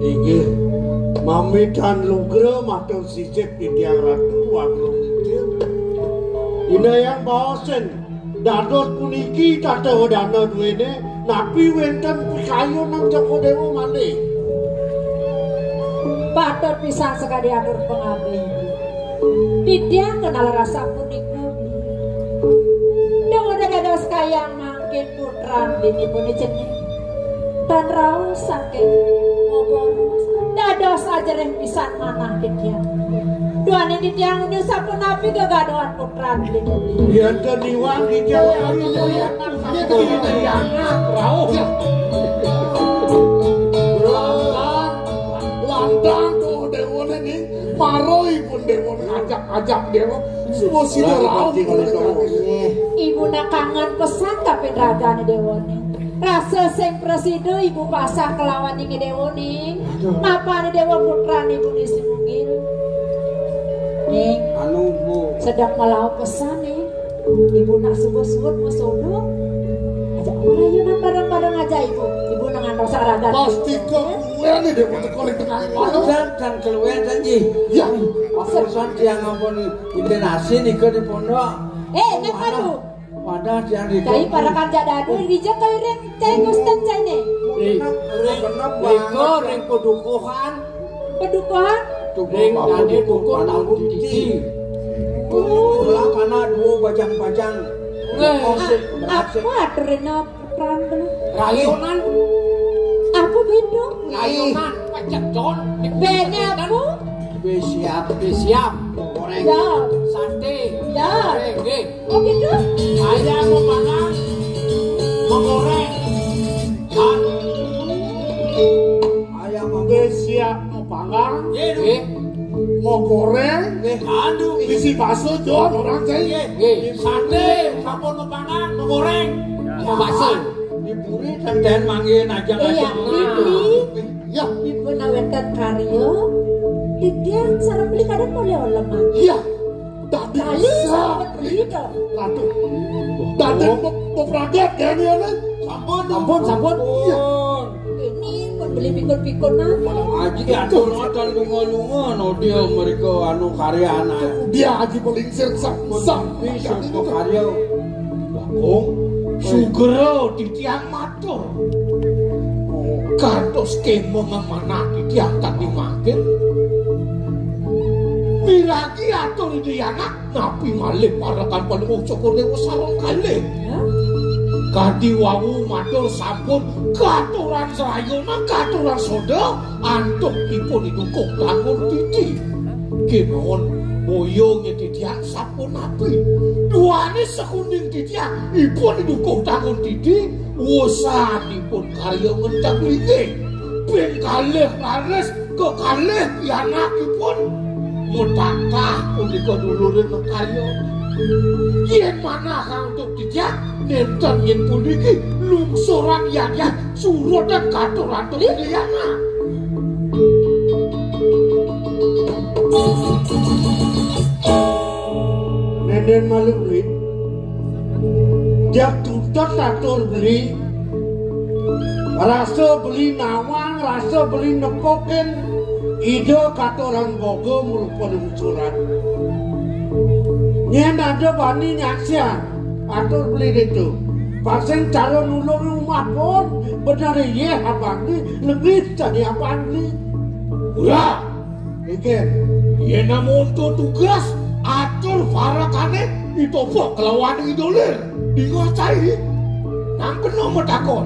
Inggih Mami dan Lugro matur sisip di tiang ratu wagung inggil. Ina yang bawasen dados puniki tata wadana duwene napi wenten pikayu nang Joko Dewa malih. Batur pisan sekali atur pengabdi. Tidak kenal rasa puniku. Dengan dados kayang mangkin putran dini puni jenih. Dan raus saking ngoboros dados ajareng pisan manah didiang. Duane didiang udah sapu napi kegaduhan putran dini. Ya teniwang di jalan ini didiang raus. Landang tuh Dewa ini maroi pun Dewa ajak Dewa semua sida raus. Ibu nak kangen pesan kapin ragane Dewa ini. Rasa sing presido ibu pasang kelawan iki Dewa ning. Ngapane Dewa putra ibu isi mungil. Ning anu Bu sedang melau pesan nih. Ibu nak sebut-sebut musodo. Ajak urayunan bareng-bareng aja ibu. Ibu nang antos raga. Pasti keluar nih Dewa tekoli tengah malam. dan keluar janji. Ya, Pesan dia ngampuni pinten asin iku di pondok. Nek aduh. Wadah dia di. Dai para kerja dadu dijak kaya rek tengus tencane. Riko ring pedukuhan. Pedukuhan. Ring ade dukuh tanggung titi. Ulah kana dua bajang-bajang. Apa aturena peran bener? Rayunan. Apa beda? Rayunan pacak John. Bene apa? Siap. Goreng. Ya. Sate. Ya. Goreng. Nggih. Oh gitu? Saya mau makan. Mau goreng. Dan ayam mau siap mau panggang, nggih. mau goreng, Aduh. isi bakso John orang saya. Nggih. Sate, sampun mau pangan, mau goreng. Mau basi. Diburi dan manggil aja Iya, Bibi. Ya, Ibu nawetan karyo. Didiang sarang beli kadang boleh oleman. iya. Tadi Kali sampai beli dong. Ratu. Tadi mau peragat ya nih anak. Sampun. Iya. Ini pun beli pikun-pikun apa? Aji atur ngoten lunga-lunga no dia mereka anu karya anak. Dia aja melingsir sak. Bisa kok karya. Bagong, sugero di tiang matur. Kantos kemo ngemana di tiang tadi makin. Miragi atur di anak napi malih parakan paling ucokor Dewa sarong kalih. Kadi wawu matur sampun katuran serayuna katuran soda antuk ipun didukung tangun titi. Kemawon boyong titian sampun napi. Duane sekunding titian ipun didukung tangun titi. Usanipun karya ngentak lingih. Ben kalih laris kekalih yanakipun. Mutakah punika dulurin karya. Yen manah untuk titian nenten yen puniki lungsuran yayat surut dan katuran tuliyana. Nenen malu beli jak tutas atur beli rasa beli nawang rasa beli nepokin ide katuran bogo merupa lungsuran nyen ada bani nyaksian atur beli itu pasien calon nulung rumah pun benar ye abang ni lebih jadi abang ni ulah ikan ye namun tu tugas atur farakane ditopok kelawan idolir dingocai nang penuh metakon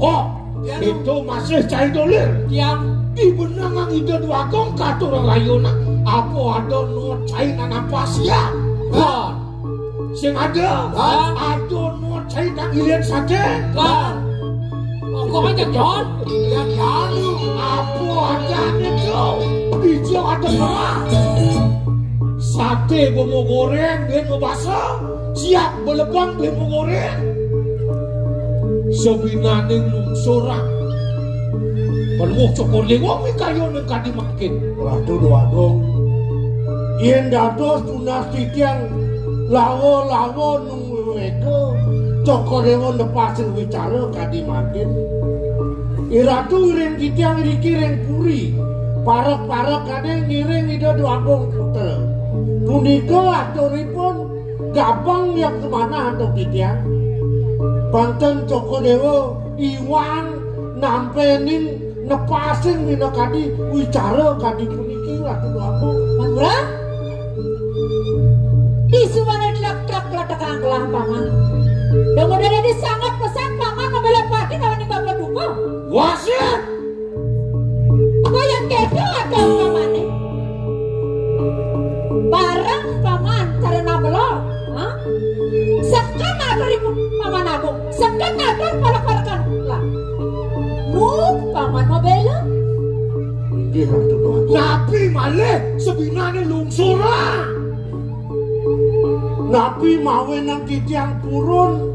oh itu masih cai dolir yang di benangan ide dua gong katur rayuna apa ada no cai nanapa siang sing ada no cai nang ilian sate kok aja John ya lalu apa ada itu hijau ada merah sate mau goreng dan mau basah siap belebang dan mau goreng sebinaning lungsuran penuh cokor dewa kayo nang kadi makin ratu doa dong yen dados tunas titiang lawo nunggu eko Coko Dewa lepasin wicara kadi makin. Iratu iring kitiang riki ring puri. Parek-parek kade ngiring ida doagong puter. Punika aturipun gampang yang kemana untuk kitiang. Banten Coko Dewa iwan nampenin nepasin mina kadi wicara kadi puniki ratu doagong. Manggura? Isu mana dilak-lak letakkan kelah paman. Dan udah jadi sangat pesan paman membela pati kawan bapak duka. Wasit! Apa yang kedo ada paman nih? Barang paman karena belum, sekan ada ribu paman aku, sekan ada palak-palakan lah. Paman mau bela? Ini ratu doagong. Nabi malih sebinane lungsuran. Nabi mawe nang titiang purun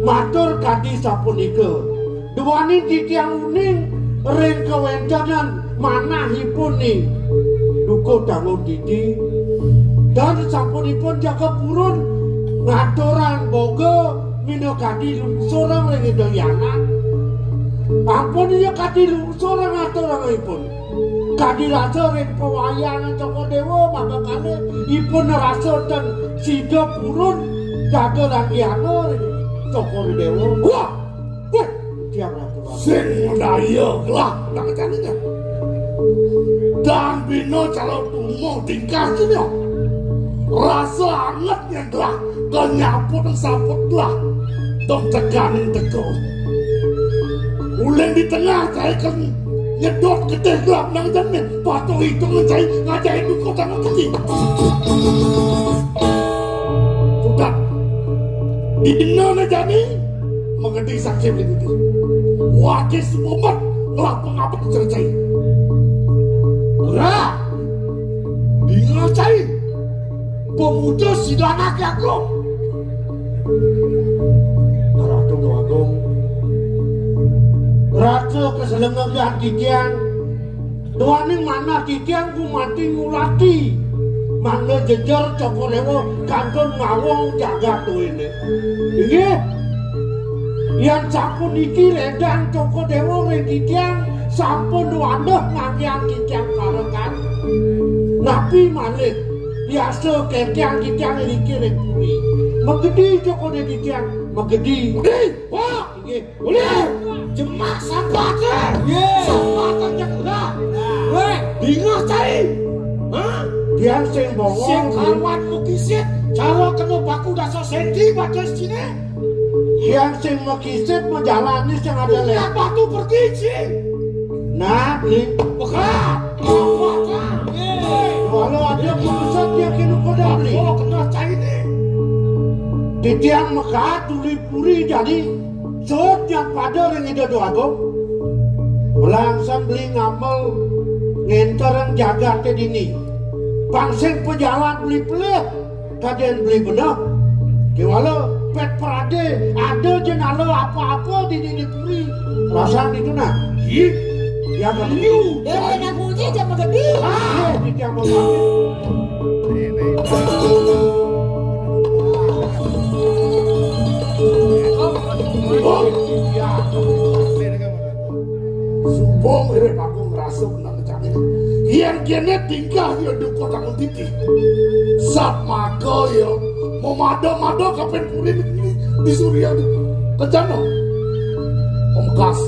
matur kadi sapunika duwani titiang uning ring kewendanan manahipun ning duka dangun didi dan sapunipun jaga purun ngaturan boga mina kadi lungsurang ring edayanan ampun ya kadi lungsurang ngaturangipun kadi rasa ring pewayangan Coko Dewa maka kali ipun rasa dan sida purun jaga langiana Coko Dewa. Wah! Wah! Tiang ratu sing daya lah nang jane. Dan bino calo tumo tingkah kene. Rasa angetnya lah kenyaput saput lah. Dong teganin teko. Uleng di tengah saya kan nyedot gede gelap nang jane. Patuh itu ngajai ngajai duko tangan kaki. Sudah. Di dina jani mengerti saksi begitu. Wakil semumat telah pengabak cercai. Ura, dingacai pemuda sidanak agung. Ratu doagong. Ratu keselengegan titiang. Doaning mana titiang ku mati ngulati. Mangga jejer Coko Dewa kantun ngawong jaga tuh ini. Iya. Yang sampun iki redang Coko Dewa titiang sampun duandeh ngangyang titiang karekan. Nabi malih biasa ketiang titiang iki rekuri. Megedi Coko Dewa titiang, megedi. Wah, iki. Boleh. Jemak sampatan. Sampatan jaga. Weh, dingah cai. Hah? Dia sing bongo sing kawan mukisit cara kena baku dasar sendi batas sini. Yang sing mukisit menjalani sing ada lewat batu pergi sih. Nah, beli bekat. Kalau ada pusat dia kena koda beli. Oh, kena cai ni. Di tiang mekat tuli puri jadi sot yang pada ring ida doagong. Melangsang beli ngamal ngenterang jaga te dini. Bangsing pejalan beli pelit, kalian beli benar. Kewala pet perade ada jenalo apa-apa di puri. Perasaan itu nak? Iya. Ya kan you. Dia nak puji jam gede. Ah, di tiang mau. Oh, iya. Sumpah mere aku ngerasa benar macam ini. Yang kene tingkah ya duko tangan titi. Sat maga ya mau mado-mado kapan puri di Surya kejana. Omkas.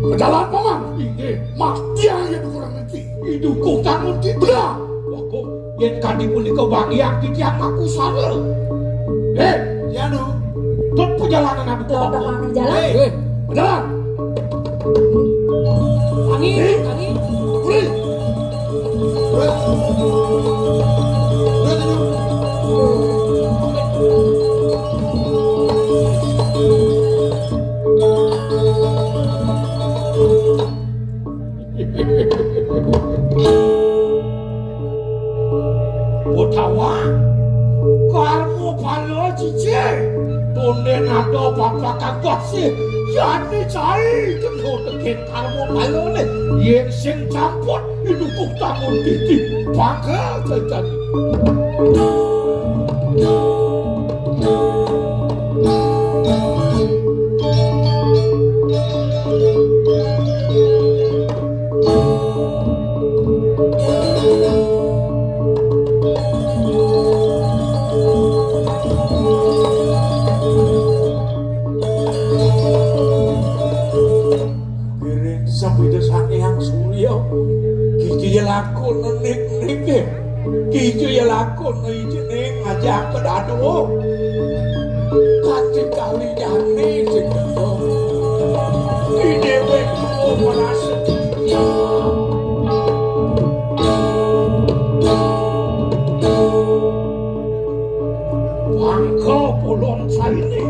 Kejalan paman. Iya. Mati ya duko tangan titi. Duko tangan titi. Belah. Wako yang kadi pun kebahagiaan titi yang aku sana. Ya no. Tut perjalanan aku Tuh teman jalan. Jalan. Angin, angin. Puri. Botawa, karmu palo cici, tonden ada bapak kasih, jadi cai kenal deket karmu palo ne, yang sing campur hidupku tamun titi, bakal terjadi. ya lakon nek Kijo ya lakon jeneng ngajak ke dado kanthi kali jane sing di dewe ku merasa Bangko pulon saini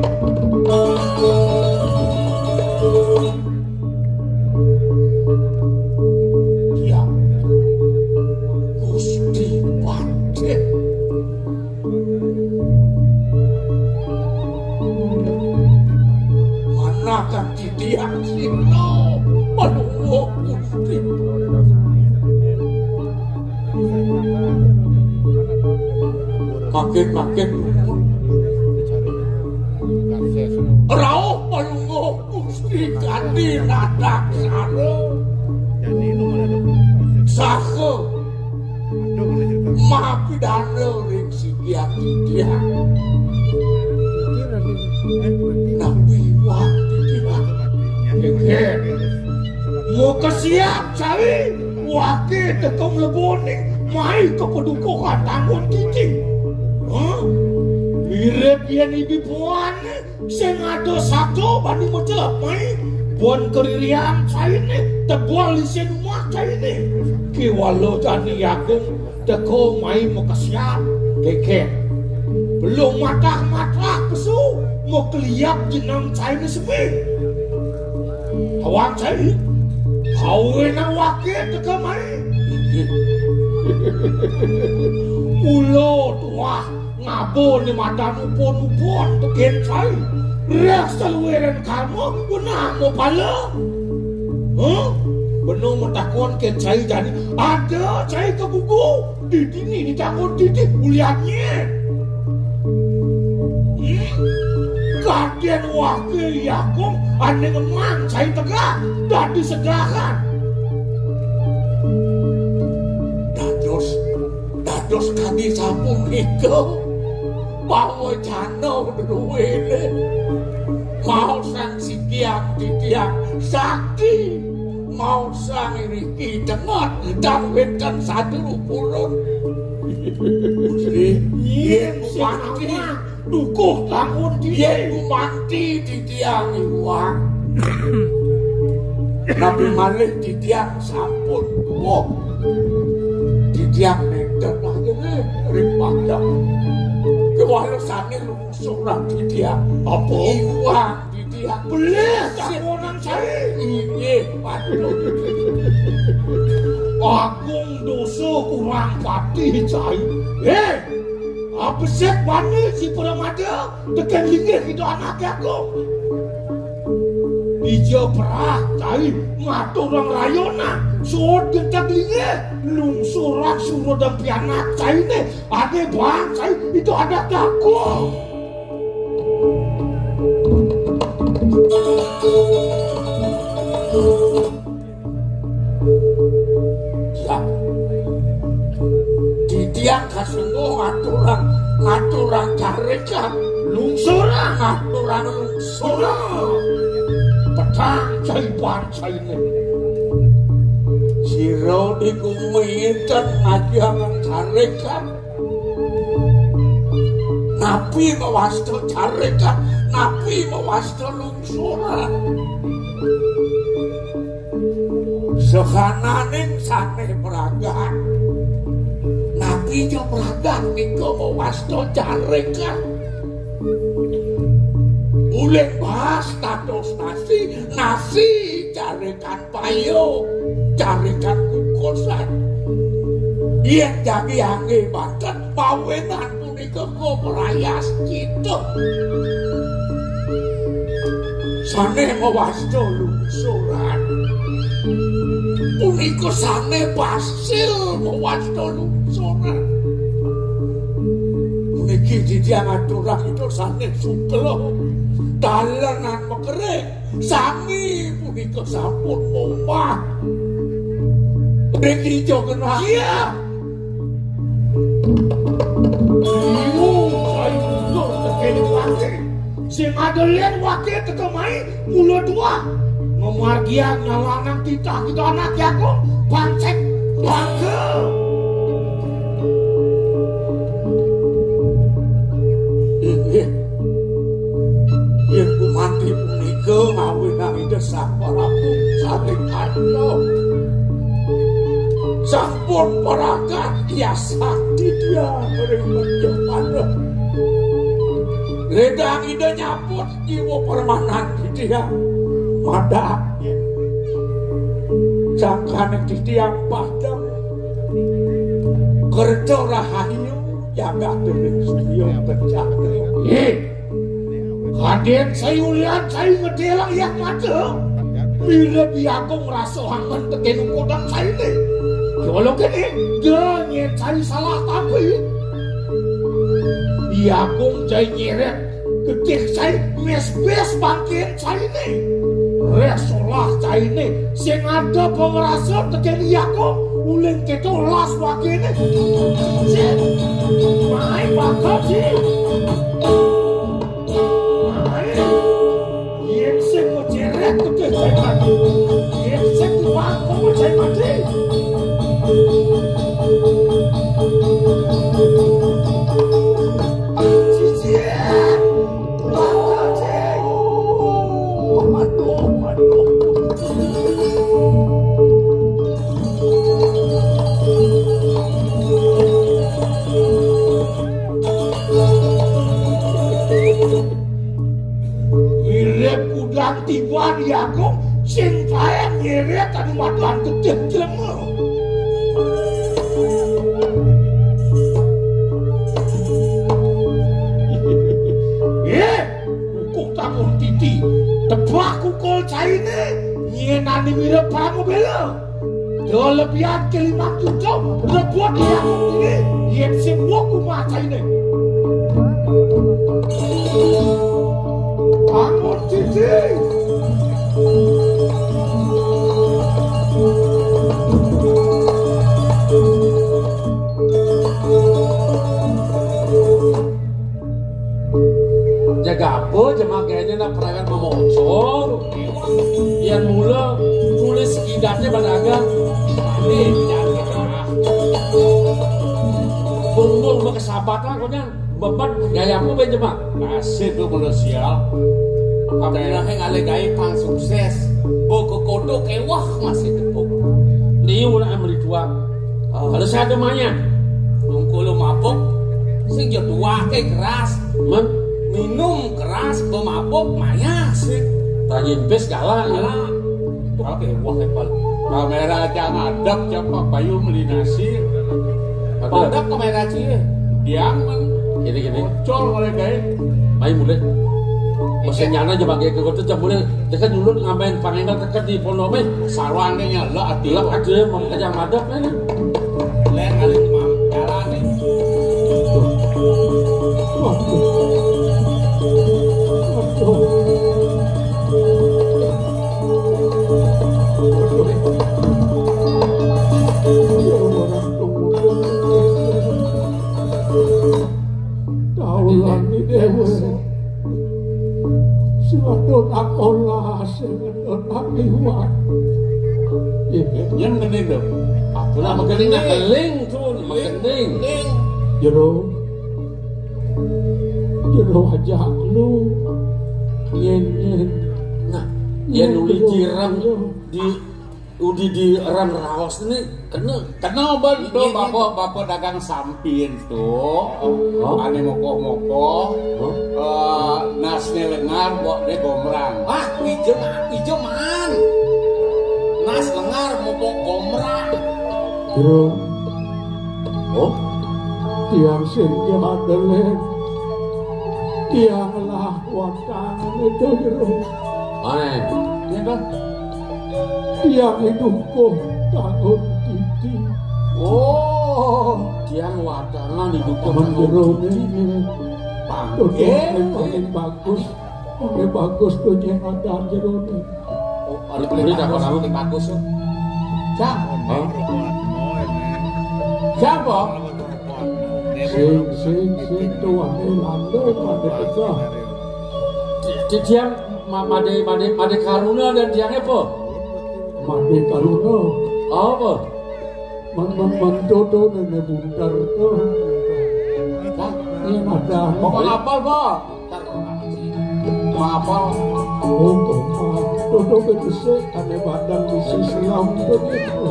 makin rauh palungo Gusti kanthi nadak sare sahe mapidana ring sigiat-giat nabi mau kesiap cari wakil tekong leboni mai kepedukukan tangun titik mirip yang ibi puan sing ada satu banding mencelap mai buan keririan caini tebual lisen rumah caini kiwalo jani yagung teko mai mau kesiap keke belum matah-matah pesu mau keliap jenang caini sepi awak caini kawin ang wakil teko mai ulo tua ngabon ni madan upon tegen cai rek salueren kamu punah mo pala beno metakon ke cai jadi ada cai kebuku di sini ditakon titik uliannya kadian wakil yakum ane ngemang cai tegak dan disegerakan dados kadi sampung iko bawa jano duwele mau sang sikiang titiang sakti mau sang riki dengar dan wetan satu pulun yen mati dukuh tangun dia mati titiang iwang nabi malih titiang sampun tuwa titiang dan akhirnya rimpang kewalasane lungsuran di dia apa iwang di dia belah takonan saya inggih patung agung dosa kurang pati cai apa sek mana si Pramada tekan linggih kita anak aku Ijo perah cai ngatur orang rayona suod gentak linggih lungsuran suruh dan pianak cai ini ada bang cai itu ada takut ya di tiang kasungguh ngaturan carikan lungsuran ngaturan petang cai bangsa ini siro dikumitan ngajangan carikan napi mewasta carikan napi mewasta lungsuran sekananing saneh peragan napi jo peragan niko mewasta carikan uleng bahas tatos nasi carikan payo carikan kukosan yen jagi angge banget pawenan punika kok merayas gitu sane mewasta lungsuran punika sane basil mewasta lungsuran puniki didiang aturan itu sane suklo dalanan mekerek sangi punika sampun omah Reki jo kena iya saya mundur tekeni wakil sing ada lian wakil ketemai mula dua memargian nyalanang kita anak yaku pancek Bangga. Ibu mati punika ngawinang desah Prabu Sanikanda. Sampun paragat ya sakti dia ring menjepana. Redang ide nyaput jiwa permanan dia madaknya. Jangkane titiang padang kerja rahayu jaga dening studio berjatri. Kaden sayulian saya ngedelang yang mata. Bila biaku ngerasa hangan teken kodang saya ini. Kalau kini, dia nyet saya salah tapi. Biaku jai nyeret ketik saya mes-mes bangkit saya ini. Resolah saya ini. Sing ada pengerasa teken biaku. Uling kita las wakini. Cik, main bakal cik. Yen sing ngejeret ketik saya mati. Yen sing diwakong saya mati. Cicit, bakal cik. Aduh. Udang tiba di aku, sing saya nyeret tadi maduan gede jelema. Kuk tangun titi, tebak kukul caine, nyenani mirip pramu bela. Kelebihan ke-5 juta, rebuat di aku ini, yen sing waku mah caine. Bangun titi. Jaga apa jemaah kayaknya nak perangan memocor. Yang mula tulis idatnya badagang. Ini Bung berkesahabatan kau jangan beban gayamu benjema. Kasih tu manusia. Apabila ngalih gaya pang sukses, boko kodok kewah masih tepuk. Ni ulah amri tua. Kalau saya demanya, nunggu lo mabuk, sing jodoh ke keras, minum keras, pemabuk mayas. Tanya bes galak ya. Oke, wah kepal. Kamera jangan adab siapa bayu melinasi. Adab kamera cie, diam gini. Bocor oleh gaya. Main mulai. Mesin nyana aja pakai kekotot jam mulai. Dekat dulu ngapain panengal dekat di pondok sarwane nyala atilah aja mau kerja madap ini. Lain kali mam jalan nih. Daulan ni dewa. Siwadon akolah, siwadon akiwat. Yang gening dong. Apalah magening nak keling tuh, magening. Jero aja lu. Yen. Nah, yen uli diram di diram raos ini kena bantu bapak dagang sampin tuh. Ane moko nasne lengar buat de gomrang. Ah, ijo man. Nas lengar mau gomrang. Jero. Oh, tiang senja adalah tiang lah watang itu jero. Mana? Dia kan? Tiang hidupku tahun titi. Oh, tiang watangan hidupku menjero ini. Paling bagus tuh yang ada jero ini. Oh, ada beli dapat kamu di bagus tuh. Siapa? Sing tuan lando pada kita. Tiang Made Karuna dan tiang apa? Made Karuna. Apa? Mendodo nenek bundar tuh. Ini ada. Bapak apal, Pak? Apal. Dodo bedese ane badang di sisi lampun itu.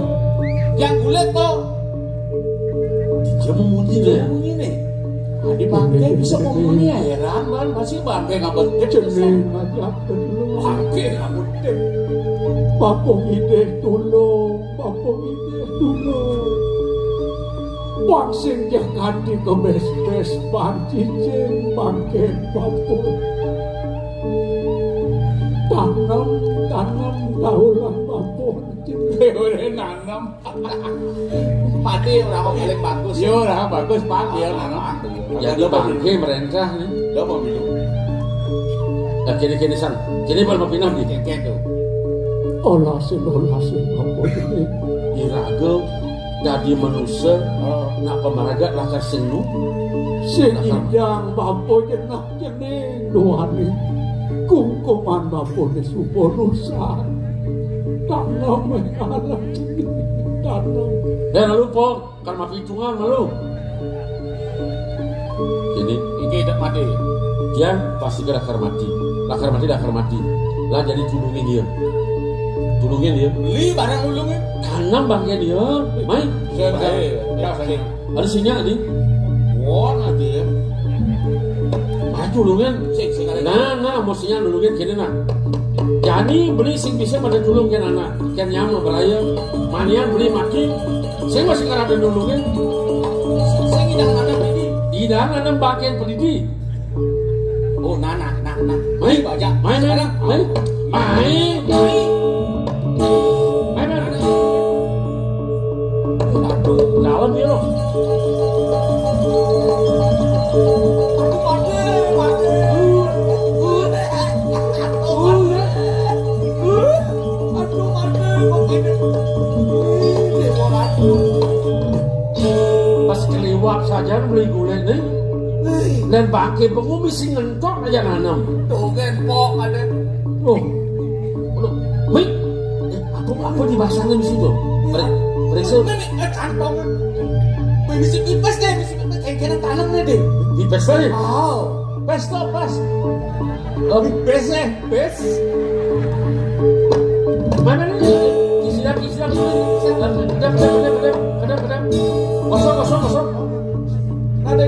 Yang kulit toh. Dia mengundi deh. Di bangkai bisa ngomongin ya heran kan masih bangkai nggak betep Jeneng aja dulu. bangkai nggak betep. Bapong ide tulung, bapong ide tulung. Wang sing jakati ke bes-bes pancicing bangkai bapong. Tanam daulah bapong. Udah nanam. Padi orang paling bagus. Yo orang bagus Pak dia nanam. Ya lo bangke merentah nih. Lo mau minum. Ya kini san. Kini baru pinam di Keket tuh. Olasin bapong ini. Iraga jadi manusia nak pemaraga lakar senu. Sehidang bapong jenak jening doani. Kungkuman bapong di subonusan. Tanam mengalah tanam. Dan lalu pok kan mati hitungan lalu. Ini Iki tidak mati. dia pasti lakar mati. Lakar mati. Lah jadi tulungin dia. Beli barang ulungnya. Tanam bangke dia. Main. Ya saya. Ada sinyal nih. Wah nanti ya. Maju tulungan. Nah, mau sinyal tulungan kini nah. Jadi beli sing bisa pada tulung kan anak. Kan yang mau beraya. Manian beli mati. Saya masih karena tulungan. Saya tidak nanam ini. Tidak nanam bagian pelidi. Oh nana. Main baca. Main. Lawan dia loh. Pas keliwat saja beli gulai nih. Dan pakai pengumi sing ngentok aja nanam. Tuh kan pok ada. Oh, Mik, apa dipasangin di situ? Periksa. Ini kantong. Bisa pipes deh, kayak kira tanam deh. Di pesta ya? Oh, Pesta pas. pipes deh, pipes. Mana nih? Isiap. Kedap. Kosong. Ada.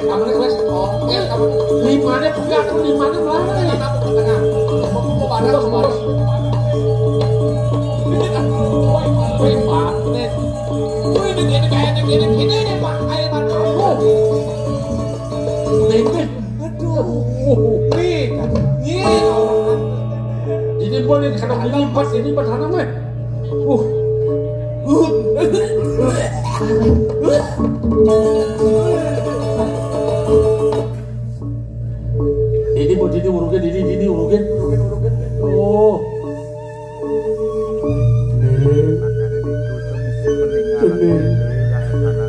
Kamarnya kelas. Limanya punya aku, limanya mana nih? Ini boleh kadang dilipat ini bertanam eh. Ini urugin. Oh.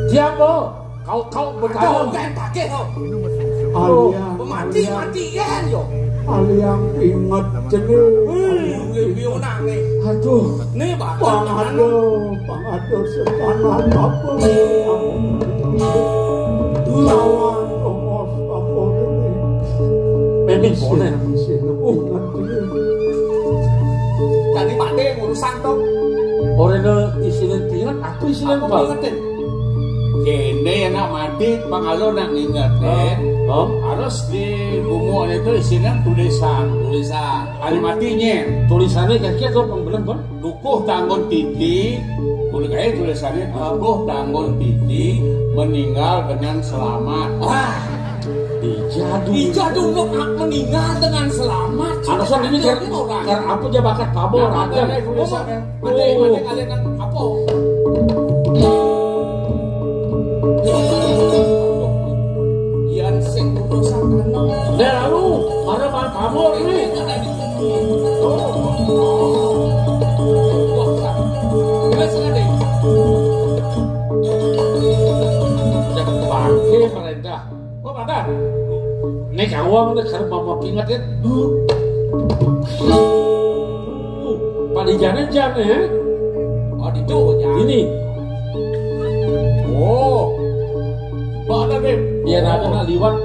Siapa? Kau bertanam. Kan pakai kau. Mati-matian yo. Aliang ingat jenis. Lebih menang nih. Aduh. Nih Pangado sekanan apa? Lawan omos apa ini? Memang boleh. Jadi mati urusan dong. Orangnya isinya pingat, aku isinya apa? Ingetin. Kene enak mati, pangalo nak ingetin. Harus di bumbuan itu isinya tulisan. Hari matinya. Tulisannya kaki atau pembelan kan? Dukuh tanggon titi. Boleh kayak tulisannya dukuh tanggon titi meninggal dengan selamat. Dijadu lo meninggal dengan selamat. Alasan ini karena apa aja bakat pabor ada. Tulisannya. Mati kalian apa? Yan sing urusan kanong. Lalu mana bakat pabor ini? Jangan bangke mereka. Kok ada? Nek awang nek karep mama pingat ya. Padijane jane ya. Oh itu ya. Ini. Oh. Mana Beb? Biar ada nak liwat.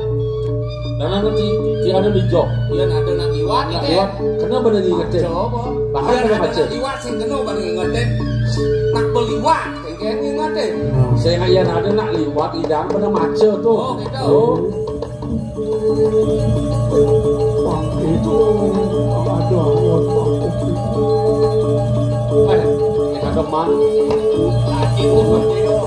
Dan nanti ada di jok. Biar ada nak liwat Nak liwat. Kenapa ada di ngeten? Coba. Bahkan Biar ada ada macet. nak liwat sing kena bagi ngeten. Nak beliwat, kayaknya ngeten. Saya ngayan ada nak liwat idang pada macet tuh. Oh, gitu. Oh. Itu ada awon Ada man. Lagi ngeten.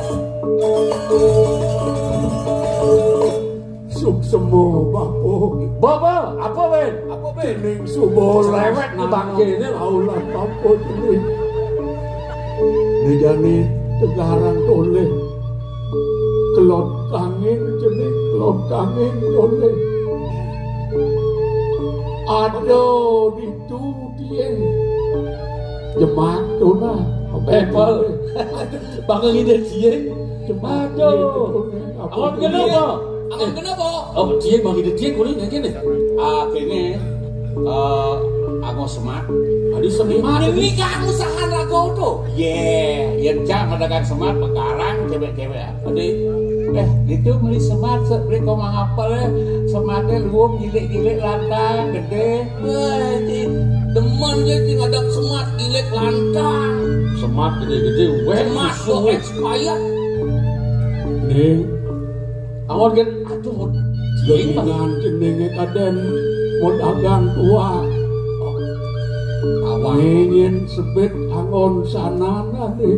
sub semu bapo. Baba, apa Ben? Apa Ben? Ning subo Lewet di bangke ini. aulah bapo ini. Nejani tegarang toleh. Kelot kangin jenis kelot kangin toleh. Aduh itu dia jemaat tuna People. Bangga ide dia. Aduh. Awak kenapa? Angon kenapa? Oh, dia bang ide dia kulit yang gini. Kini aku semat. Aduh semat. Ini kan usaha rago tuh. Yang cak madakan semat pekarang cewek-cewek. Jadi itu beli semat beli komang apa le sematnya luang gilik-gilik lantang gede. Demen jadi ngadak semat gilik lantang. Semat gede-gede. Semat tuh expired. ning Awak kan aduh. dengan jenenge kaden mau dagang tua Awang. ingin sebet angon sana nanti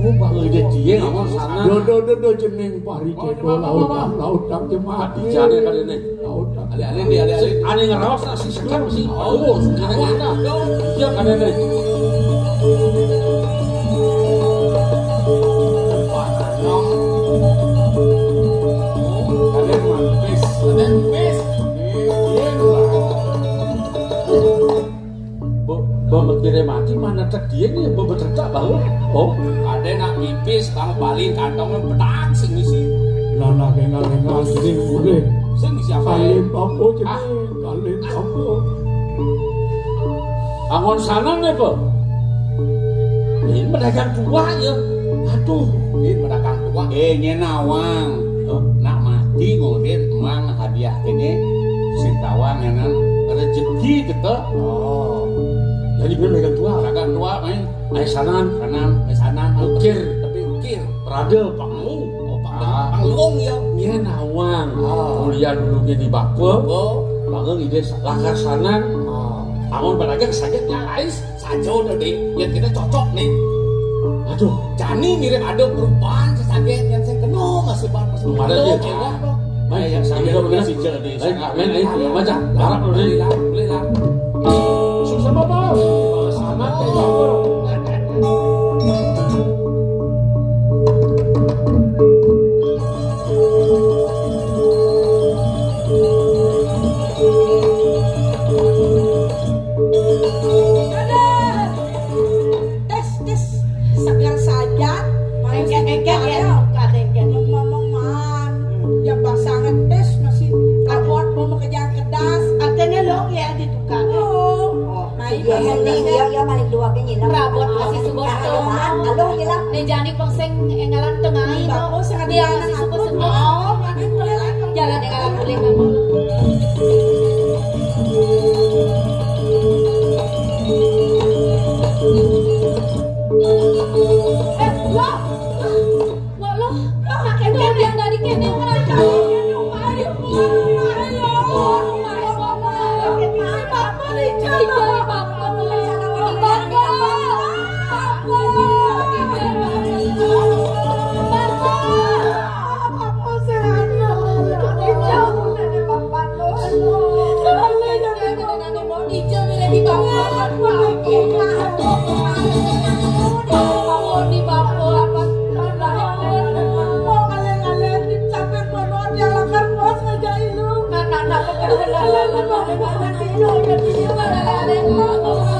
Oh, bang ide dia awak sana. do jeneng pari cedo lautan jemaat Dijane kali ini. lautan Ale-ale dia ale-ale. Ane ngeraos lah si sekar si. Oh, sekarang ada. Iya kan ini. Bawa mati mana tak dia ni bawa tertak baru. Oh, Ada nak pipis kamu paling kantongnya pedang sing misi. lana kengal sing boleh Sing misi apa? kalin papo jeneng kalin papo angon sana nih po. Ini pedagang tua ya. Aduh, Ini pedagang tua. Nyenawang. Nak mati ngudin emang hadiah ini sing tawang yang rezeki gitu. oh, jadi bener pedagang tua. Pedagang tua main Ayo sanan, sanan Ukir. tapi ukir. rada panglung. Oh, panglung ya. Ini nawang. Oh. Kuliah dulu di Bako. Oh, Bangun ide lakar sanan. Angon pedagang sakitnya ais. sajo tadi yang kita cocok nih. Aduh, Jani mirip ada perubahan sesaget yang saya kenal masih belum ada dia. Main yang Iya, sambil udah sih jadi. main ayo macam harap dulu nih. Boleh lah. Susah apa? Sana kayak Bako. Des, sabiar saja. Engke-engke ya, kadengke ngomong man. Ya pasangan des masih abot mau kerja kedas. Artinya lo ya ditukar. Oh, nah ini Iya paling dua ke nyilang. Rabot masih subos tuh. Halo nyilang. Nejani pengseng engalan tengah itu. bapak sangat Dia dia masih aku. subos. Oh, makin boleh lah. Jalan engalan boleh kamu. Lo, pakai dong yang dari kene kerajaan. Anak-anak